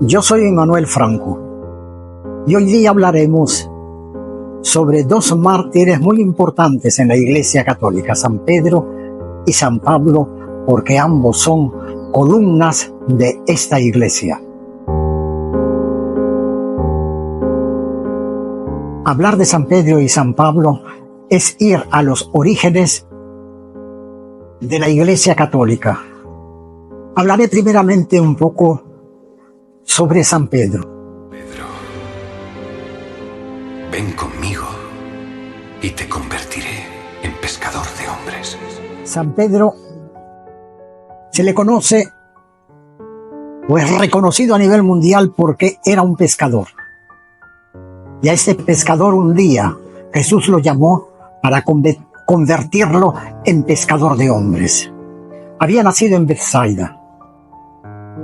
Yo soy Emmanuel Franco y hoy día hablaremos sobre dos mártires muy importantes en la Iglesia Católica, San Pedro y San Pablo, porque ambos son columnas de esta Iglesia. Hablar de San Pedro y San Pablo es ir a los orígenes de la Iglesia Católica. Hablaré primeramente un poco sobre San Pedro. Pedro, ven conmigo y te convertiré en pescador de hombres. San Pedro se le conoce o es reconocido a nivel mundial porque era un pescador. Y a este pescador un día Jesús lo llamó para convertirlo en pescador de hombres. Había nacido en Betsaida,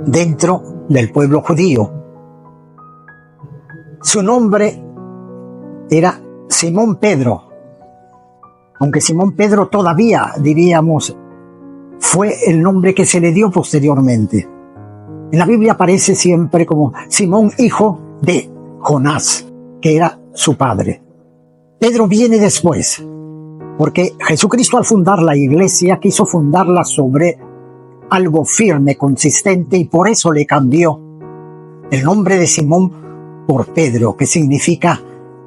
dentro del pueblo judío. Su nombre era Simón Pedro, aunque Simón Pedro todavía, diríamos, fue el nombre que se le dio posteriormente. En la Biblia aparece siempre como Simón, hijo de Jonás, que era su padre. Pedro viene después, porque Jesucristo al fundar la iglesia quiso fundarla sobre algo firme, consistente, y por eso le cambió el nombre de Simón por Pedro, que significa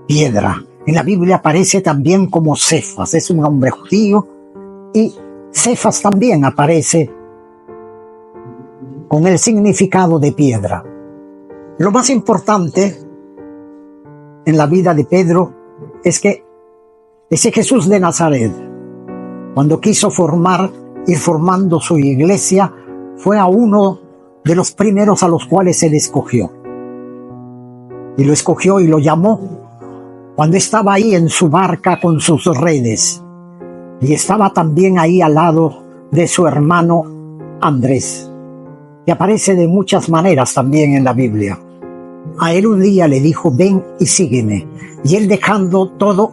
piedra. En la Biblia aparece también como Cefas, es un nombre judío, y Cefas también aparece con el significado de piedra. Lo más importante en la vida de Pedro es que ese Jesús de Nazaret, cuando quiso ir formando su iglesia, fue a uno de los primeros a los cuales él escogió. Y lo escogió y lo llamó cuando estaba ahí en su barca con sus redes. Y estaba también ahí al lado de su hermano Andrés, que aparece de muchas maneras también en la Biblia. A él un día le dijo: ven y sígueme. Y él, dejando todo,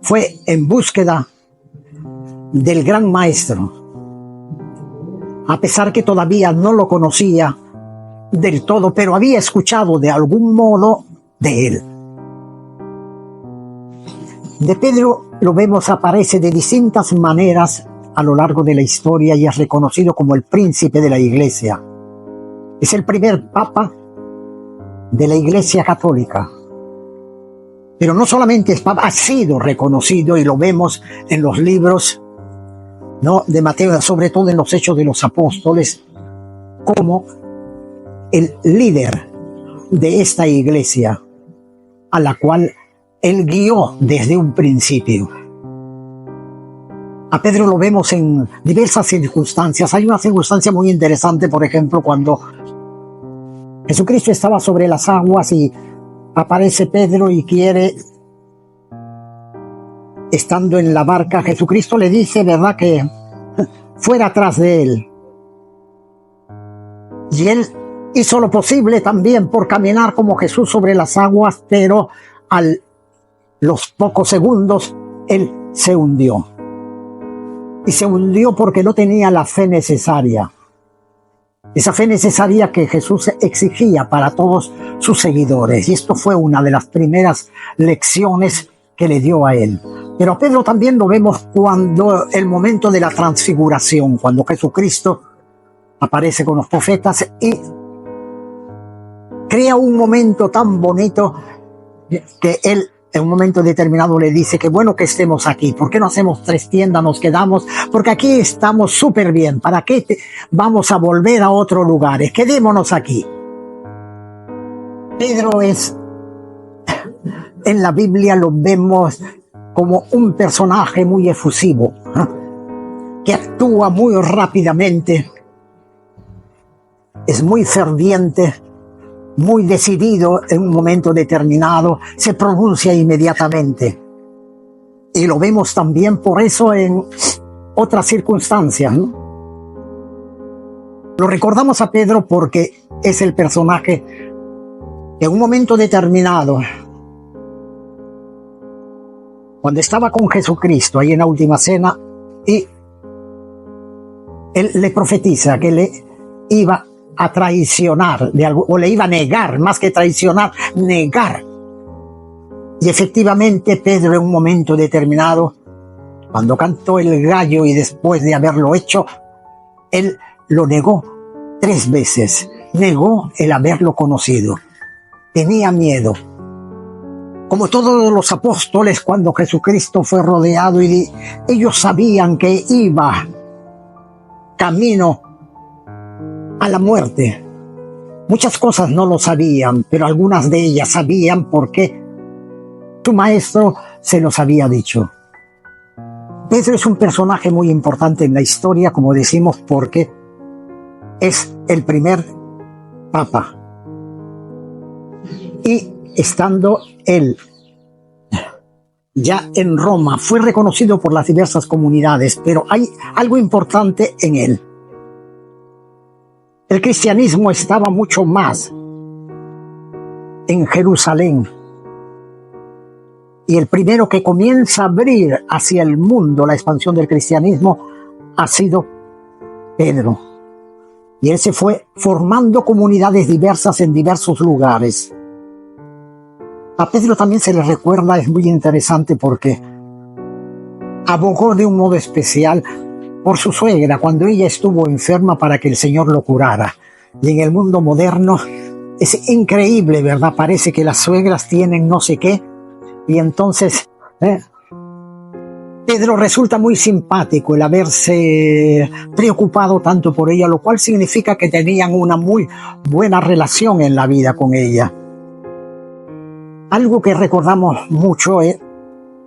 fue en búsqueda del gran maestro, a pesar que todavía no lo conocía del todo, pero había escuchado de algún modo de él. De Pedro lo vemos, aparece de distintas maneras a lo largo de la historia y es reconocido como el príncipe de la iglesia. Es el primer papa de la Iglesia Católica. Pero no solamente es papa, ha sido reconocido, y lo vemos en los libros, ¿no?, de Mateo, sobre todo en los Hechos de los Apóstoles, como el líder de esta iglesia, a la cual él guió desde un principio. A Pedro lo vemos en diversas circunstancias. Hay una circunstancia muy interesante, por ejemplo, cuando Jesucristo estaba sobre las aguas y aparece Pedro y quiere, estando en la barca, Jesucristo le dice, ¿verdad?, que fuera atrás de él. Y él hizo lo posible también por caminar como Jesús sobre las aguas, pero a los pocos segundos él se hundió. Y se hundió porque no tenía la fe necesaria. Esa fe necesaria que Jesús exigía para todos sus seguidores. Y esto fue una de las primeras lecciones que le dio a él. Pero a Pedro también lo vemos cuando el momento de la transfiguración, cuando Jesucristo aparece con los profetas y crea un momento tan bonito que él en un momento determinado le dice: que bueno que estemos aquí, ¿por qué no hacemos 3 tiendas, nos quedamos? Porque aquí estamos súper bien, ¿para qué vamos a volver a otros lugares? Quedémonos aquí. Pedro en la Biblia lo vemos como un personaje muy efusivo, que actúa muy rápidamente, es muy ferviente, muy decidido en un momento determinado, se pronuncia inmediatamente. Y lo vemos también por eso en otras circunstancias, ¿no? Lo recordamos a Pedro porque es el personaje que en un momento determinado, cuando estaba con Jesucristo ahí en la última cena, y él le profetiza que le iba a traicionar, o le iba a negar, más que traicionar, negar. Y efectivamente Pedro, en un momento determinado, cuando cantó el gallo y después de haberlo hecho, él lo negó 3 veces. Negó el haberlo conocido. Tenía miedo. Como todos los apóstoles, cuando Jesucristo fue rodeado y ellos sabían que iba camino a la muerte. Muchas cosas no lo sabían, pero algunas de ellas sabían porque su maestro se los había dicho. Pedro es un personaje muy importante en la historia, como decimos, porque es el primer papa. Y estando él ya en Roma, fue reconocido por las diversas comunidades, pero hay algo importante en él. El cristianismo estaba mucho más en Jerusalén. Y el primero que comienza a abrir hacia el mundo la expansión del cristianismo ha sido Pedro. Y él se fue formando comunidades diversas en diversos lugares. A Pedro también se le recuerda, es muy interesante porque abogó de un modo especial por su suegra cuando ella estuvo enferma para que el Señor lo curara. Y en el mundo moderno es increíble, ¿verdad? Parece que las suegras tienen no sé qué. Y entonces Pedro resulta muy simpático el haberse preocupado tanto por ella, lo cual significa que tenían una muy buena relación en la vida con ella. Algo que recordamos mucho es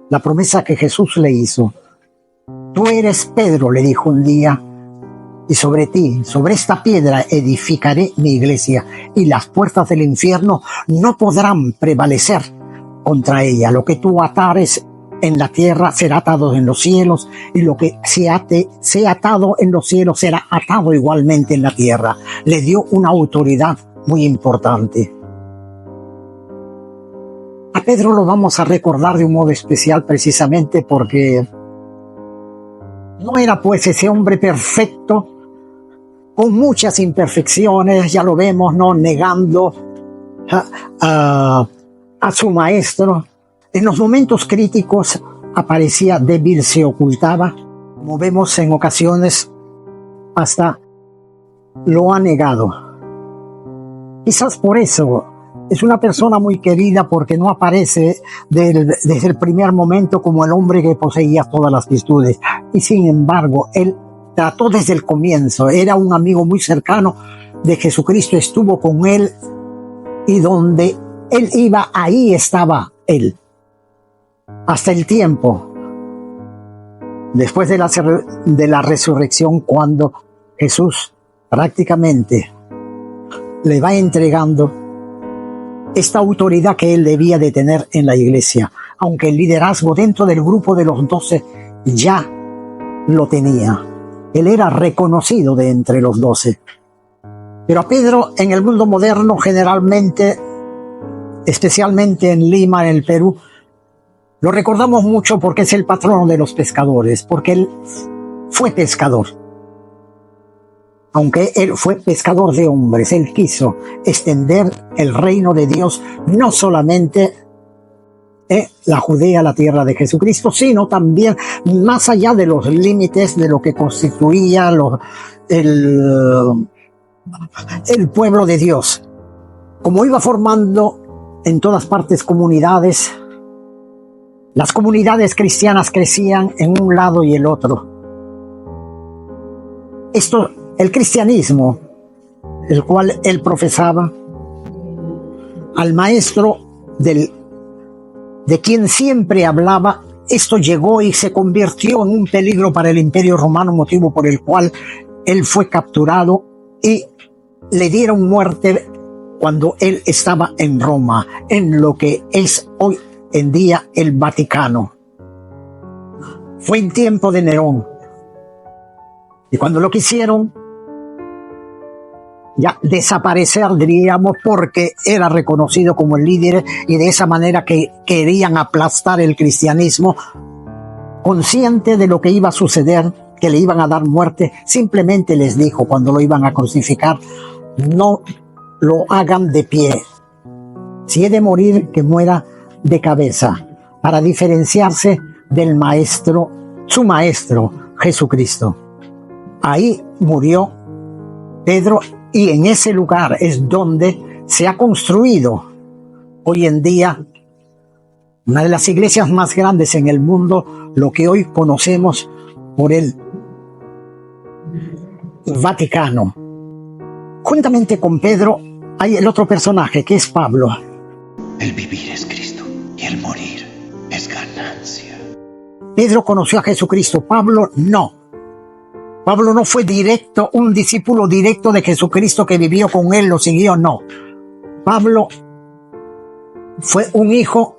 la promesa que Jesús le hizo. Tú eres Pedro, le dijo un día, y sobre ti, sobre esta piedra edificaré mi iglesia, y las puertas del infierno no podrán prevalecer contra ella. Lo que tú atares en la tierra será atado en los cielos, y lo que sea atado en los cielos será atado igualmente en la tierra. Le dio una autoridad muy importante. A Pedro lo vamos a recordar de un modo especial precisamente porque no era pues ese hombre perfecto, con muchas imperfecciones, ya lo vemos, ¿no? Negando a su maestro. En los momentos críticos aparecía débil, se ocultaba. Como vemos en ocasiones, hasta lo ha negado. Quizás por eso es una persona muy querida, porque no aparece desde el primer momento como el hombre que poseía todas las virtudes. Y sin embargo, él trató desde el comienzo. Era un amigo muy cercano de Jesucristo, estuvo con él, y donde él iba, ahí estaba él. Hasta el tiempo, después de la resurrección, cuando Jesús prácticamente le va entregando esta autoridad que él debía de tener en la iglesia, aunque el liderazgo dentro del grupo de los 12 ya lo tenía. Él era reconocido de entre los 12. Pero a Pedro, en el mundo moderno, generalmente, especialmente en Lima, en el Perú, lo recordamos mucho porque es el patrono de los pescadores, porque él fue pescador. Aunque él fue pescador de hombres, él quiso extender el reino de Dios no solamente la Judea, la tierra de Jesucristo, sino también más allá de los límites de lo que constituía el pueblo de Dios. Como iba formando en todas partes comunidades, las comunidades cristianas crecían en un lado y el otro. El cristianismo, el cual él profesaba, al maestro de quien siempre hablaba, esto llegó y se convirtió en un peligro para el Imperio Romano, motivo por el cual él fue capturado y le dieron muerte cuando él estaba en Roma, en lo que es hoy en día el Vaticano. Fue en tiempo de Nerón. Y cuando lo quisieron ya desaparecer, diríamos, porque era reconocido como el líder, y de esa manera que querían aplastar el cristianismo, consciente de lo que iba a suceder, que le iban a dar muerte, simplemente les dijo cuando lo iban a crucificar: no lo hagan de pie. Si he de morir, que muera de cabeza, para diferenciarse del maestro, su maestro, Jesucristo. Ahí murió Pedro, y en ese lugar es donde se ha construido hoy en día una de las iglesias más grandes en el mundo, lo que hoy conocemos por el Vaticano. Juntamente con Pedro hay el otro personaje, que es Pablo. El vivir es Cristo y el morir es ganancia. Pedro conoció a Jesucristo, Pablo no. Pablo no fue directo, un discípulo directo de Jesucristo que vivió con él, lo siguió, no. Pablo fue un hijo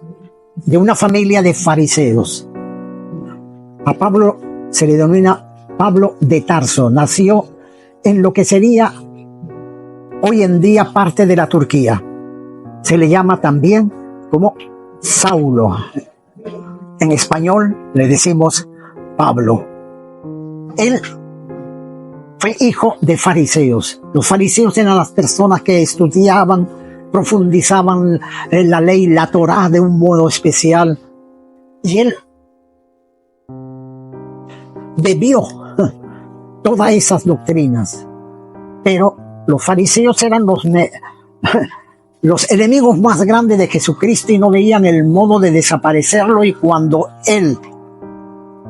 de una familia de fariseos. A Pablo se le denomina Pablo de Tarso. Nació en lo que sería hoy en día parte de la Turquía. Se le llama también como Saulo. En español le decimos Pablo. Él fue hijo de fariseos. Los fariseos eran las personas que estudiaban, profundizaban en la ley, la Torá, de un modo especial. Y él bebió todas esas doctrinas. Pero los fariseos eran los enemigos más grandes de Jesucristo y no veían el modo de desaparecerlo. Y cuando él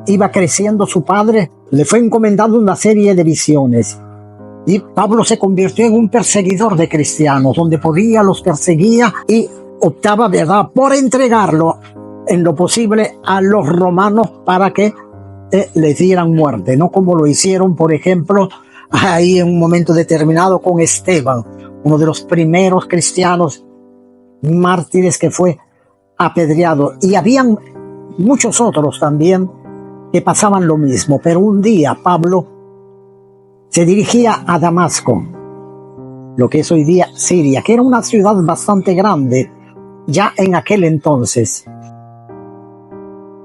iba creciendo, su padre le fue encomendando una serie de visiones. Y Pablo se convirtió en un perseguidor de cristianos, donde podía los perseguía y optaba, ¿verdad?, por entregarlo en lo posible a los romanos para que les dieran muerte, no como lo hicieron, por ejemplo, ahí en un momento determinado con Esteban, uno de los primeros cristianos mártires que fue apedreado. Y habían muchos otros también que pasaban lo mismo. Pero un día Pablo se dirigía a Damasco, lo que es hoy día Siria, que era una ciudad bastante grande ya en aquel entonces.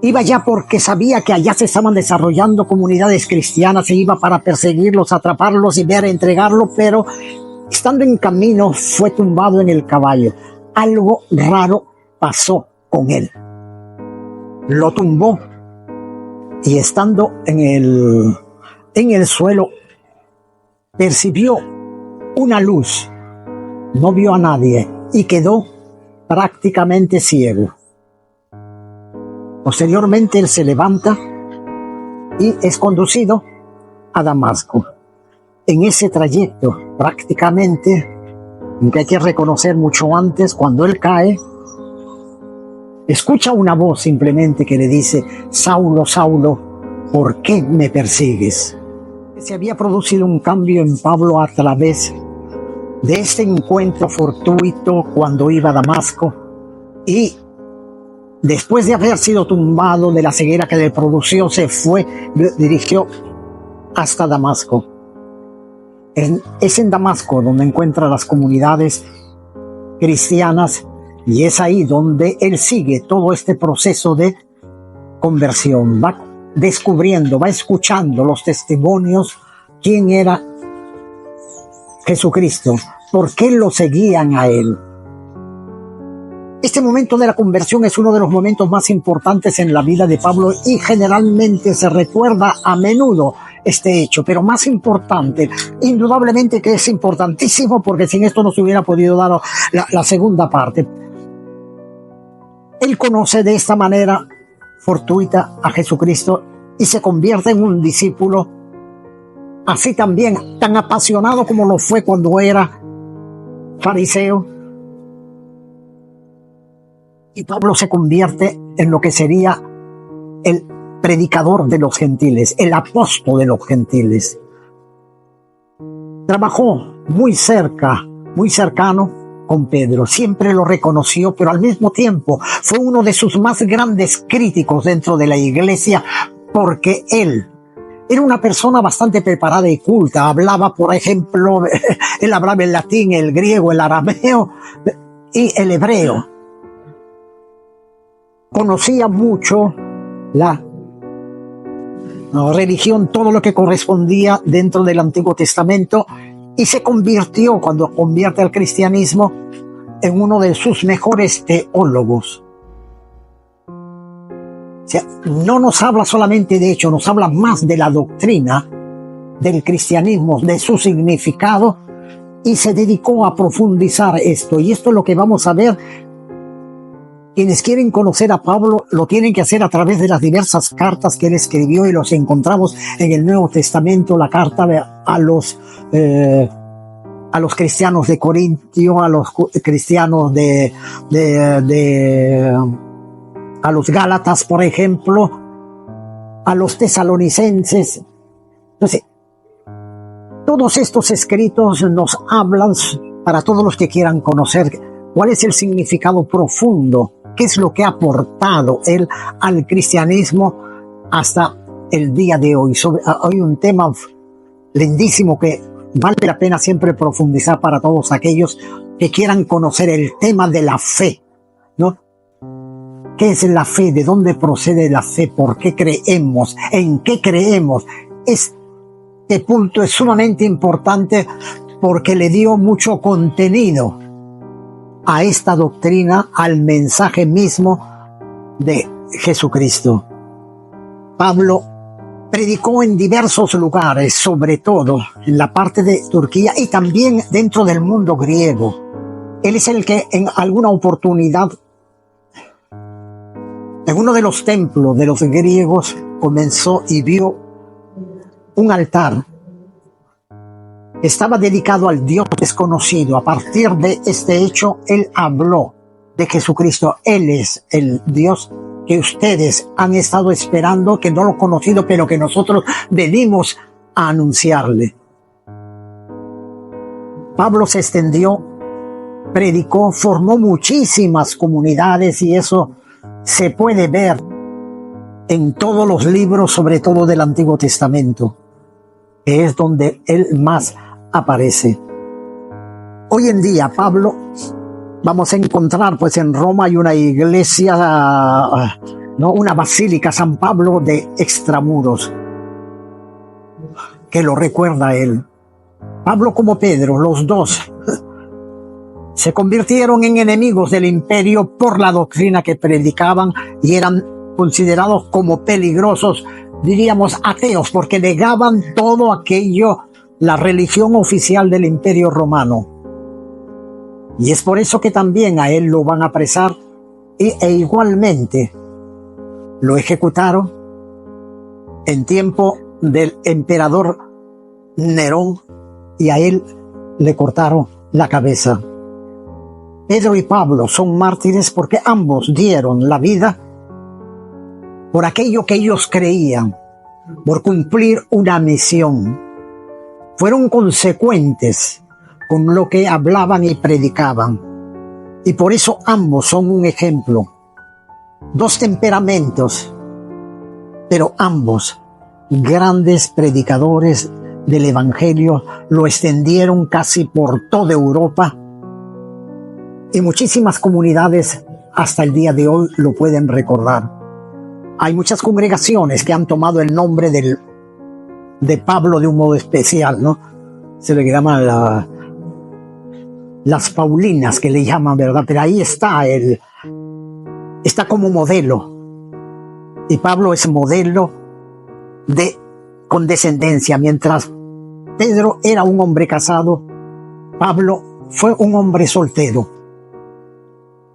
Iba ya porque sabía que allá se estaban desarrollando comunidades cristianas, se iba para perseguirlos, atraparlos y ver entregarlo, pero estando en camino fue tumbado en el caballo. Algo raro pasó con él. Lo tumbó y estando en el suelo percibió una luz, no vio a nadie y quedó prácticamente ciego. Posteriormente él se levanta y es conducido a Damasco. En ese trayecto, prácticamente, aunque hay que reconocer mucho antes, cuando él cae, escucha una voz simplemente que le dice: Saulo, Saulo, ¿por qué me persigues? Se había producido un cambio en Pablo a través de este encuentro fortuito cuando iba a Damasco, y después de haber sido tumbado de la ceguera que le produjo, se dirigió hasta Damasco. Es en Damasco donde encuentra las comunidades cristianas, y es ahí donde él sigue todo este proceso de conversión. Va descubriendo, va escuchando los testimonios, quién era Jesucristo, por qué lo seguían a él. Este momento de la conversión es uno de los momentos más importantes en la vida de Pablo y generalmente se recuerda a menudo este hecho, pero más importante, indudablemente que es importantísimo, porque sin esto no se hubiera podido dar la segunda parte. Él conoce de esta manera fortuita a Jesucristo y se convierte en un discípulo, así también tan apasionado como lo fue cuando era fariseo. Y Pablo se convierte en lo que sería el predicador de los gentiles, el apóstol de los gentiles. Trabajó muy cercano con Pedro, siempre lo reconoció, pero al mismo tiempo fue uno de sus más grandes críticos dentro de la iglesia, porque él era una persona bastante preparada y culta. Hablaba, por ejemplo, él hablaba el latín, el griego, el arameo y el hebreo. Conocía mucho la religión, todo lo que correspondía dentro del Antiguo Testamento, y se convirtió, cuando convierte al cristianismo, en uno de sus mejores teólogos. O sea, no nos habla solamente de hecho, nos habla más de la doctrina del cristianismo, de su significado, y se dedicó a profundizar esto. Y esto es lo que vamos a ver. Quienes quieren conocer a Pablo lo tienen que hacer a través de las diversas cartas que él escribió, y los encontramos en el Nuevo Testamento, la carta a los cristianos de Corintio, a los cristianos a los Gálatas, por ejemplo, a los tesalonicenses. Entonces, todos estos escritos nos hablan, para todos los que quieran conocer, cuál es el significado profundo, qué es lo que ha aportado él al cristianismo hasta el día de hoy. Hoy un tema lindísimo que vale la pena siempre profundizar para todos aquellos que quieran conocer el tema de la fe, ¿no? ¿Qué es la fe? ¿De dónde procede la fe? ¿Por qué creemos? ¿En qué creemos? Este punto es sumamente importante porque le dio mucho contenido a esta doctrina, al mensaje mismo de Jesucristo. Pablo predicó en diversos lugares, sobre todo en la parte de Turquía y también dentro del mundo griego. Él es el que en alguna oportunidad, en uno de los templos de los griegos, comenzó y vio un altar. Estaba dedicado al Dios desconocido. A partir de este hecho, él habló de Jesucristo. Él es el Dios que ustedes han estado esperando, que no lo han conocido, pero que nosotros venimos a anunciarle. Pablo se extendió, predicó, formó muchísimas comunidades, y eso se puede ver en todos los libros, sobre todo del Antiguo Testamento, que es donde él más aparece. Hoy en día, Pablo, vamos a encontrar, pues en Roma hay una iglesia, ¿no? Una basílica San Pablo de extramuros, que lo recuerda a él. Pablo como Pedro, los dos, se convirtieron en enemigos del imperio por la doctrina que predicaban, y eran considerados como peligrosos, diríamos ateos, porque negaban todo aquello, la religión oficial del imperio romano. Y es por eso que también a él lo van a apresar, e igualmente lo ejecutaron en tiempo del emperador Nerón, y a él le cortaron la cabeza. Pedro y Pablo son mártires porque ambos dieron la vida por aquello que ellos creían, por cumplir una misión. Fueron consecuentes con lo que hablaban y predicaban, y por eso ambos son un ejemplo. Dos temperamentos, pero ambos grandes predicadores del Evangelio, lo extendieron casi por toda Europa, y muchísimas comunidades hasta el día de hoy lo pueden recordar. Hay muchas congregaciones que han tomado el nombre de Pablo de un modo especial, ¿no? Se le llama las Paulinas, que le llaman, ¿verdad? Pero ahí está está como modelo. Y Pablo es modelo de condescendencia. Mientras Pedro era un hombre casado, Pablo fue un hombre soltero.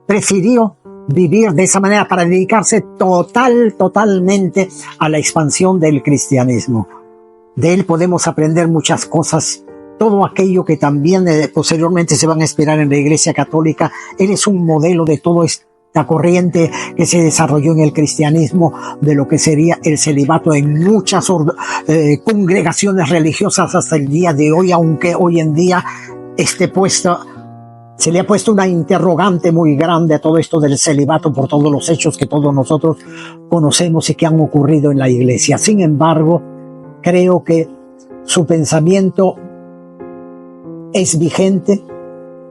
Prefirió vivir de esa manera para dedicarse totalmente a la expansión del cristianismo. De él podemos aprender muchas cosas, todo aquello que también posteriormente se van a esperar en la Iglesia Católica. Él es un modelo de toda esta corriente que se desarrolló en el cristianismo, de lo que sería el celibato en muchas congregaciones religiosas hasta el día de hoy, aunque hoy en día se le ha puesto una interrogante muy grande a todo esto del celibato por todos los hechos que todos nosotros conocemos y que han ocurrido en la Iglesia. Sin embargo, creo que su pensamiento es vigente,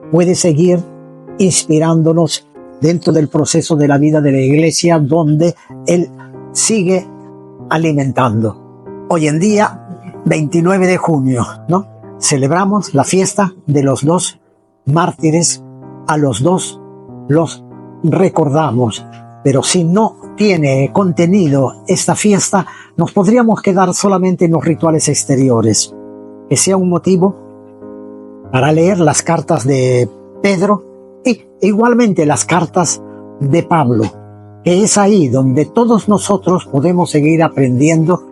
puede seguir inspirándonos dentro del proceso de la vida de la Iglesia, donde él sigue alimentando. Hoy en día, 29 de junio, ¿no? celebramos la fiesta de los dos mártires, a los dos los recordamos, pero si no tiene contenido esta fiesta, nos podríamos quedar solamente en los rituales exteriores. Que sea un motivo para leer las cartas de Pedro y igualmente las cartas de Pablo, que es ahí donde todos nosotros podemos seguir aprendiendo,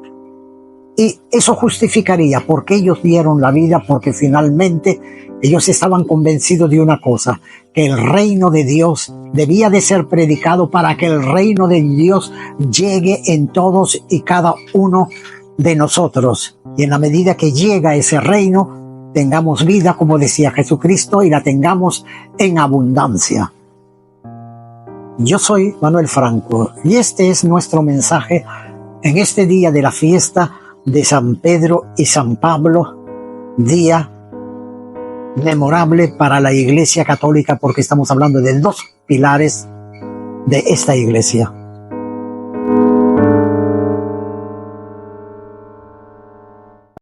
y eso justificaría por qué ellos dieron la vida, porque finalmente ellos estaban convencidos de una cosa, que el reino de Dios debía de ser predicado para que el reino de Dios llegue en todos y cada uno de nosotros. Y en la medida que llega ese reino, tengamos vida, como decía Jesucristo, y la tengamos en abundancia. Yo soy Manuel Franco y este es nuestro mensaje en este día de la fiesta de San Pedro y San Pablo, día memorable para la Iglesia Católica, porque estamos hablando de dos pilares de esta Iglesia.